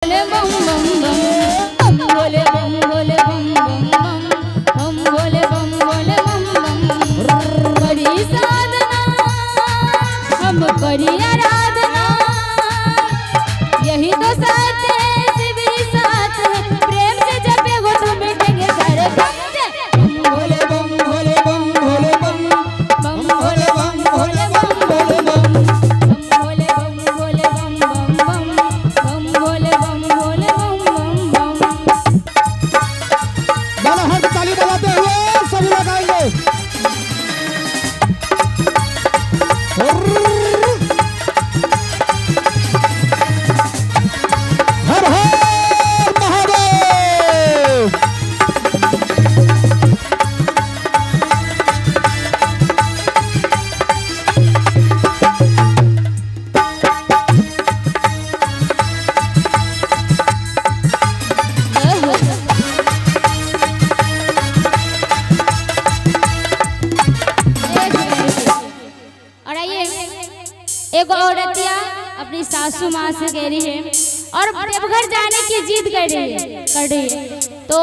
भोले बम बम बम बम भोले बम भोले बम बम बम बम भोले बम भोले बम बम बड़ी साधना हम करी आराधना यही तो साथ है शिव साथ है प्रेम से जपे हो तो मिटेंगे सारे गम भोले बम भोले बम भोले बम बम भोले बम भोले बम भोले बम भोले बम भोले बम बम बम भोले बम भोले बम बम बम। दोनों हाथ ताली बजाते हुए सभी लगाएंगे। हर हर महादेव। और आइए एक औरतिया अपनी सासू माँ से कह रही है और देवघर जाने की जिद कर रही है तो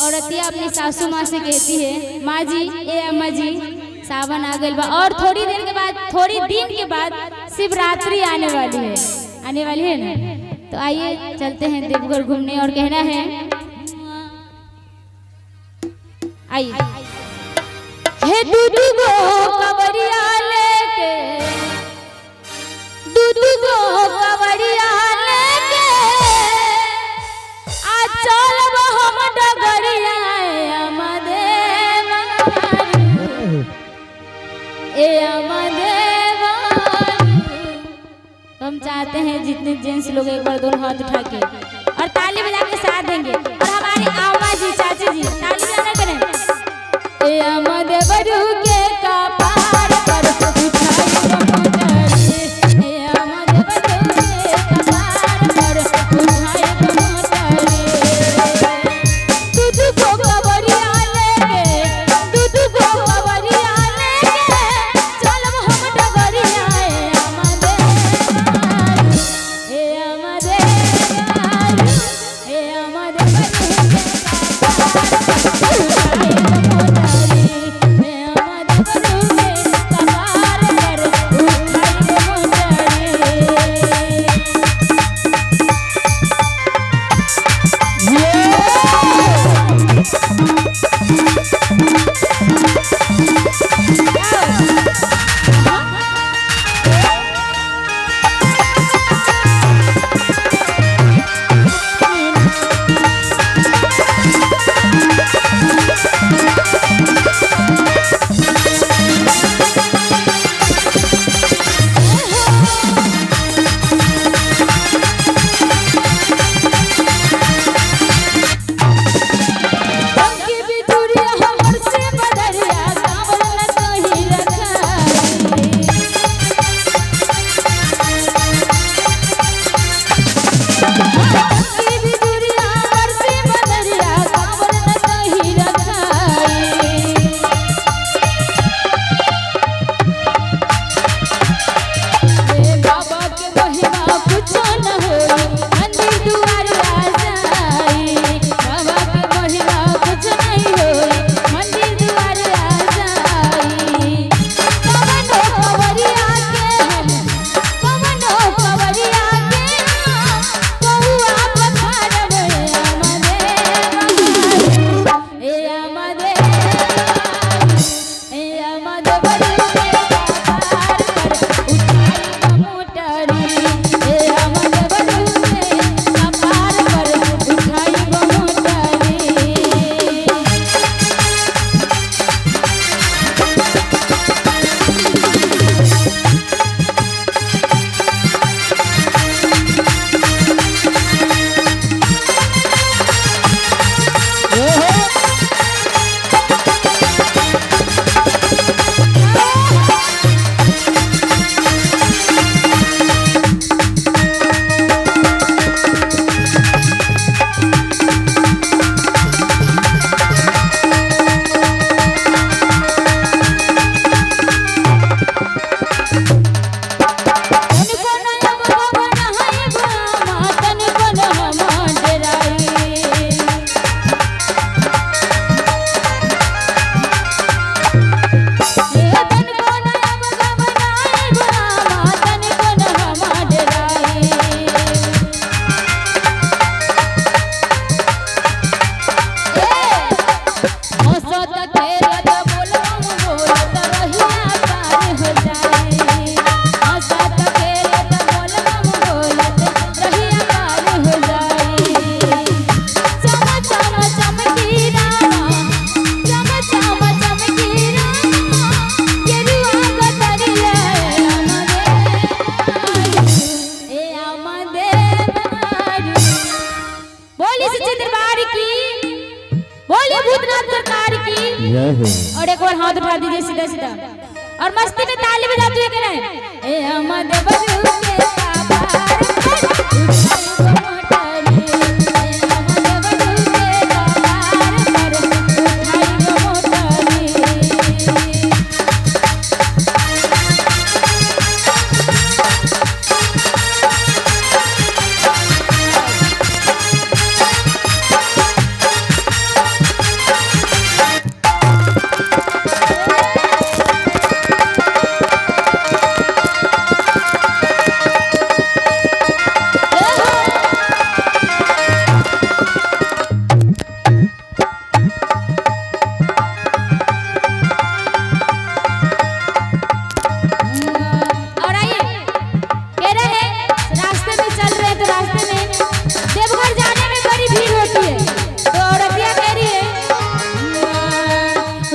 औरतिया अपनी सासू माँ से कहती है माँ जी ए अम्मा जी सावन आ गई बा और थोड़ी देर के बाद थोड़ी दिन के बाद शिवरात्रि आने वाली है ना तो आइए चलते हैं देवघर घूमने और कहना है आइए हे दूधू गो कवरिया लेके दूधू गो कवरिया लेके आ चलब हम डगरिया हम चाहते हैं जितने जेंट्स लोग एक बार दोनों हाथ उठा के और ताली बजा के साथ देंगे और हमारी आमा जी चाची जी ताली बजाना करें ए अमदे बरू के कपार पर उठाई मोटरी ए अमदे बरू के कपार पर उठाई मोटरी दूधू को कवरिया लेके दूधू को कवरिया लेके चलब हम डगरिया ए अमदे बरू के कपार पर उठाई मोटरी भूतनाथ सरकार की। जय हो। और एक बार हाथ उठा दीजिए सीधा सीधा और मस्ती में ताली बजाते हुए कह रहे हैं ए अमद बजू के काबार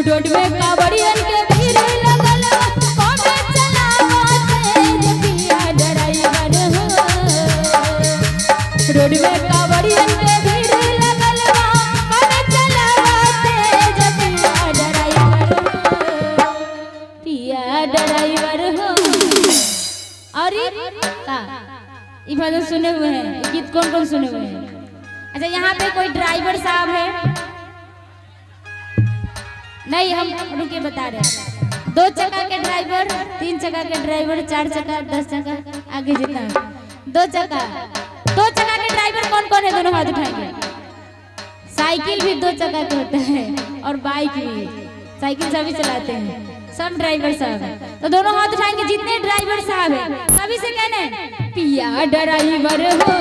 रोड में कावड़ियन के भीड़ लगल कमे चलावते पिया ड्राइवर हो। रोड में कावड़ियन के भीड़ लगल कमे चलावते पिया ड्राइवर हो। पिया ड्राइवर हो। और का ये भजन सुने हुए हैं, गीत कौन कौन सुने हुए हैं? अच्छा यहाँ पे कोई ड्राइवर साहब है? नहीं, हम रुके बता रहे हैं। 2 चक्का के ड्राइवर, 3 चक्का के ड्राइवर, 4 चक्का, 10 चक्का, आगे जितना 2 चक्का के ड्राइवर कौन कौन है? दोनों हाथ उठाएंगे। साइकिल भी 2 चक्का के होता है और बाइक भी। साइकिल सभी चलाते हैं, सब ड्राइवर साहब है। तो दोनों हाथ उठाएंगे जितने ड्राइवर साहब है, सभी से कहना है पिया ड्राइवर हो।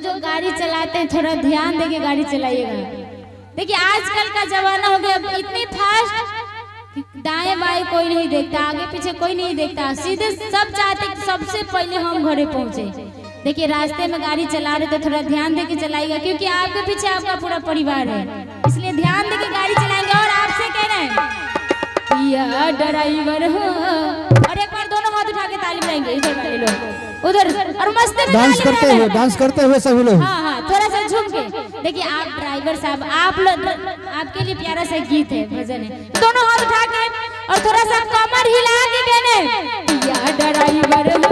जो गाड़ी चलाते हैं थोड़ा ध्यान देके गाड़ी चलाइएगा। देखिए आजकल का जमाना हो गया इतनी फास्ट, दाएं बाएं कोई नहीं देखता, आगे पीछे कोई नहीं देखता, सीधे सब चाहते कि सबसे पहले हम घरे पहुंचे। देखिए रास्ते में गाड़ी चला रहे तो थोड़ा ध्यान देके चलाइएगा, क्योंकि आपके पीछे आपका पूरा परिवार है, इसलिए ध्यान देके गाड़ी चलाएंगे। और आपसे कह रहे हैं पिया ड्राइवर हो। और एक बार दोनों हाथ उठा के ताली बजाएंगे, इधर वाले लोग उधर, और मस्त डांस करते हुए सभी लोग। हाँ, थोड़ा सा झुक के देखिए। आप ड्राइवर साहब, आप लोग, आपके लिए प्यारा सा गीत है, भजन है। दोनों हाथ उठा के और थोड़ा सा कमर हिला के कहने पिया ड्राइवर हो।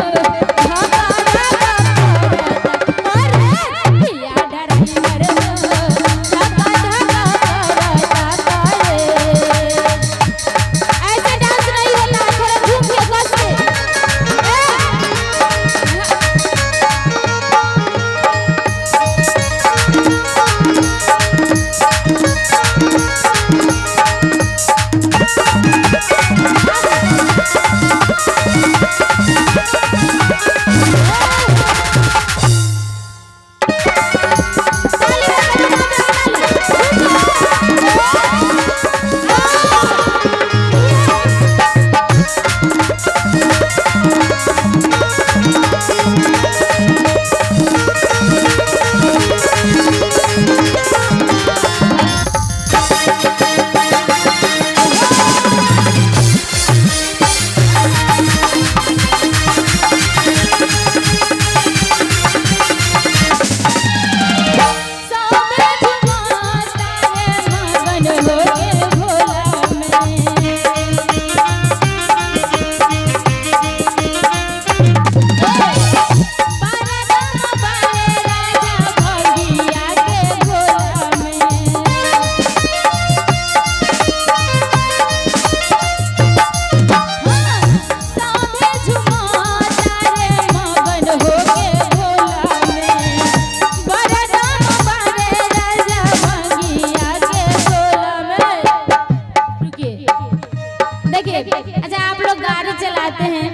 अच्छा आप लोग गाड़ी चलाते हैं,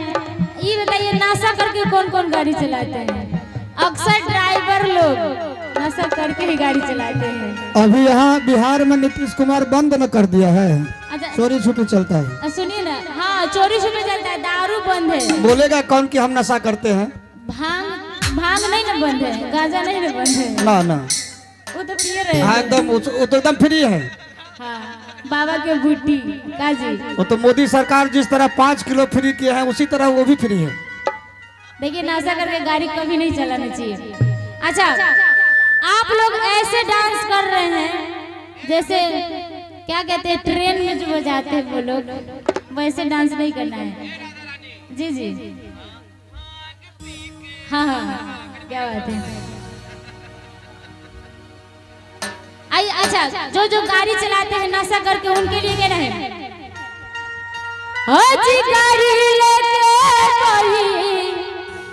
ये बताइए नशा करके कौन कौन गाड़ी चलाते हैं? अक्सर ड्राइवर लोग नशा नशा करके ही गाड़ी चलाते हैं। अभी यहाँ बिहार में नीतीश कुमार बंद न कर दिया है, अच्छा चोरी छुपी चलता है। सुनिए ना, हाँ चोरी छुपे चलता है, दारू बंद है। बोलेगा कौन कि हम नशा करते हैं? भांग नहीं ना बंद है, गांजा नहीं ना बंद है। ना ना, वो तो पिए रहे। हाँ एकदम, वो तो एकदम फ्री है। हाँ, बाबा के बूटी काजी। वो तो मोदी सरकार जिस तरह 5 किलो फ्री किया है उसी तरह वो भी फ्री है। देखिए नशा करके गाड़ी कभी नहीं चलानी चाहिए। अच्छा, आप लोग ऐसे डांस कर रहे हैं जैसे क्या कहते हैं, ट्रेन में जो बजाते हैं वो लोग, वैसे डांस नहीं करना है। जी जी, हाँ हाँ, क्या बात है। आई अच्छा, जो जो गाड़ी चलाते हैं नशा करके उनके लिए क्या है? जी गाड़ी लेके कोई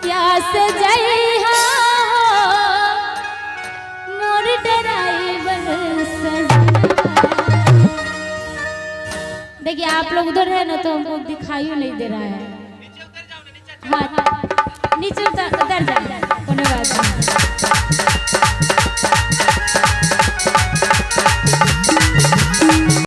क्या से जाई हा, मोर ड्राइवर सजना। देखिए आप लोग उधर है ना तो हमको दिखाई नहीं दे रहा है। हाँ नीचे उतर जाए, कोई बात नहीं।